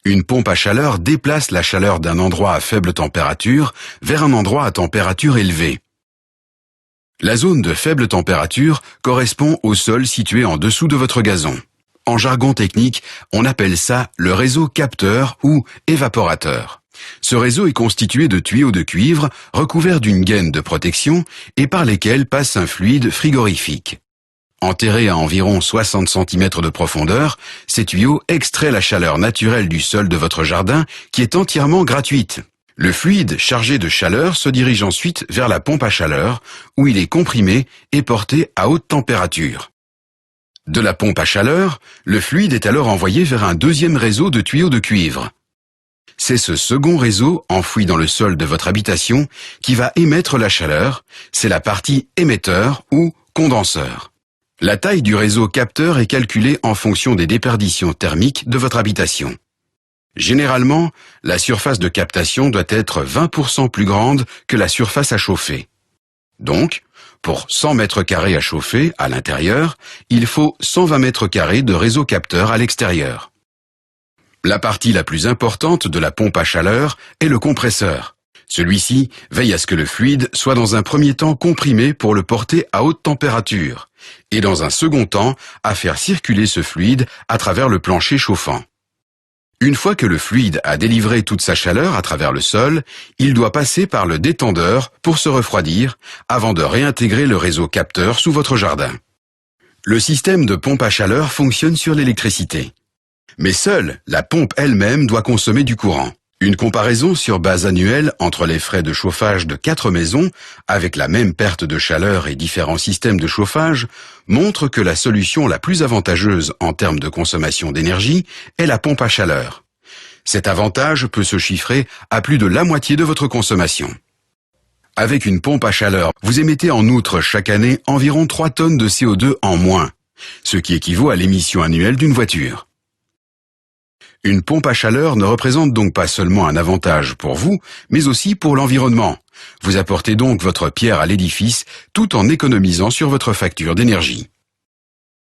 Une pompe à chaleur déplace la chaleur d'un endroit à faible température vers un endroit à température élevée. La zone de faible température correspond au sol situé en dessous de votre gazon. En jargon technique, on appelle ça le réseau capteur ou évaporateur. Ce réseau est constitué de tuyaux de cuivre recouverts d'une gaine de protection et par lesquels passe un fluide frigorifique. Enterré à environ 60 cm de profondeur, ces tuyaux extraient la chaleur naturelle du sol de votre jardin qui est entièrement gratuite. Le fluide chargé de chaleur se dirige ensuite vers la pompe à chaleur où il est comprimé et porté à haute température. De la pompe à chaleur, le fluide est alors envoyé vers un deuxième réseau de tuyaux de cuivre. C'est ce second réseau, enfoui dans le sol de votre habitation, qui va émettre la chaleur. C'est la partie émetteur ou condenseur. La taille du réseau capteur est calculée en fonction des déperditions thermiques de votre habitation. Généralement, la surface de captation doit être 20% plus grande que la surface à chauffer. Donc, pour 100 mètres carrés à chauffer à l'intérieur, il faut 120 mètres carrés de réseau capteur à l'extérieur. La partie la plus importante de la pompe à chaleur est le compresseur. Celui-ci veille à ce que le fluide soit dans un premier temps comprimé pour le porter à haute température, et dans un second temps à faire circuler ce fluide à travers le plancher chauffant. Une fois que le fluide a délivré toute sa chaleur à travers le sol, il doit passer par le détendeur pour se refroidir avant de réintégrer le réseau capteur sous votre jardin. Le système de pompe à chaleur fonctionne sur l'électricité. Mais seule la pompe elle-même doit consommer du courant. Une comparaison sur base annuelle entre les frais de chauffage de 4 maisons, avec la même perte de chaleur et différents systèmes de chauffage, montre que la solution la plus avantageuse en termes de consommation d'énergie est la pompe à chaleur. Cet avantage peut se chiffrer à plus de la moitié de votre consommation. Avec une pompe à chaleur, vous émettez en outre chaque année environ 3 tonnes de CO2 en moins, ce qui équivaut à l'émission annuelle d'une voiture. Une pompe à chaleur ne représente donc pas seulement un avantage pour vous, mais aussi pour l'environnement. Vous apportez donc votre pierre à l'édifice tout en économisant sur votre facture d'énergie.